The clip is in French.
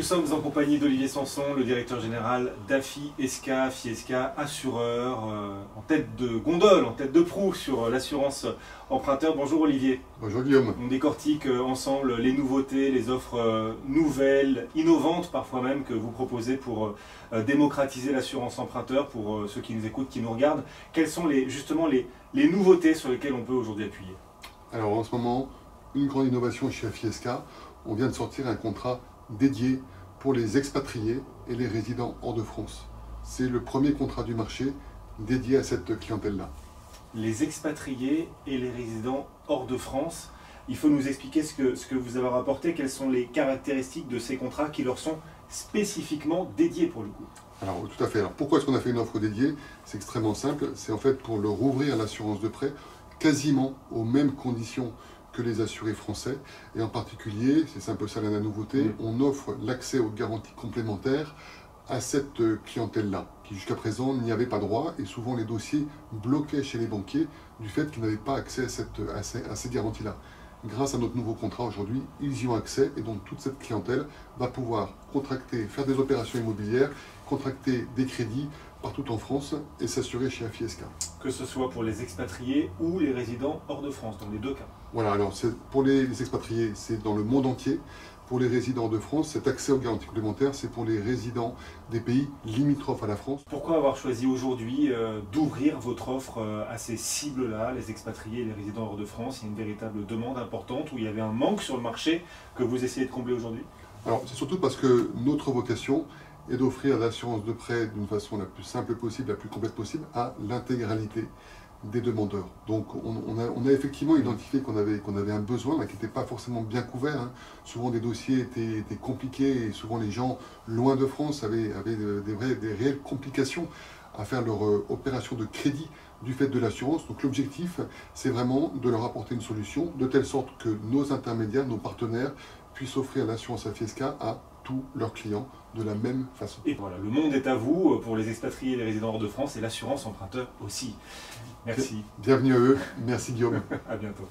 Nous sommes en compagnie d'Olivier Sanson, le directeur général d'AFI SK, Fiesca, assureur, en tête de gondole, en tête de proue sur l'assurance emprunteur. Bonjour Olivier. Bonjour Guillaume. On décortique ensemble les nouveautés, les offres nouvelles, innovantes parfois même, que vous proposez pour démocratiser l'assurance emprunteur. Pour ceux qui nous écoutent, qui nous regardent, quelles sont justement les nouveautés sur lesquelles on peut aujourd'hui appuyer? Alors en ce moment, une grande innovation chez AFI SK, on vient de sortir un contrat dédié pour les expatriés et les résidents hors de France. C'est le premier contrat du marché dédié à cette clientèle-là. Les expatriés et les résidents hors de France, il faut nous expliquer ce que vous avez rapporté, quelles sont les caractéristiques de ces contrats qui leur sont spécifiquement dédiés pour le coup. Alors tout à fait. Alors pourquoi est-ce qu'on a fait une offre dédiée? C'est extrêmement simple, c'est en fait pour leur ouvrir l'assurance de prêt quasiment aux mêmes conditions que les assurés français, et en particulier, c'est un peu ça la nouveauté, on offre l'accès aux garanties complémentaires à cette clientèle-là, qui jusqu'à présent n'y avait pas droit, et souvent les dossiers bloquaient chez les banquiers du fait qu'ils n'avaient pas accès à ces garanties-là. Grâce à notre nouveau contrat aujourd'hui, ils y ont accès, et donc toute cette clientèle va pouvoir contracter, faire des opérations immobilières, contracter des crédits partout en France et s'assurer chez AFI SK. Que ce soit pour les expatriés ou les résidents hors de France, dans les deux cas. Voilà, alors pour les expatriés, c'est dans le monde entier. Pour les résidents de France, cet accès aux garanties complémentaires, c'est pour les résidents des pays limitrophes à la France. Pourquoi avoir choisi aujourd'hui d'ouvrir votre offre à ces cibles-là, les expatriés et les résidents hors de France? Il y a une véritable demande importante où il y avait un manque sur le marché que vous essayez de combler aujourd'hui? Alors, c'est surtout parce que notre vocation est d'offrir l'assurance de prêt d'une façon la plus simple possible, la plus complète possible, à l'intégralité des demandeurs. Donc on a effectivement identifié qu'on avait un besoin là, qui n'était pas forcément bien couvert. Hein. Souvent des dossiers étaient compliqués et souvent les gens loin de France avaient des réelles complications à faire leur opération de crédit du fait de l'assurance. Donc l'objectif, c'est vraiment de leur apporter une solution de telle sorte que nos intermédiaires, nos partenaires puissent offrir l'assurance AFI SK à tous leurs clients de la même façon. Et voilà, le monde est à vous pour les expatriés et les résidents hors de France et l'assurance emprunteur aussi. Merci. Bienvenue à eux. Merci Guillaume. À bientôt.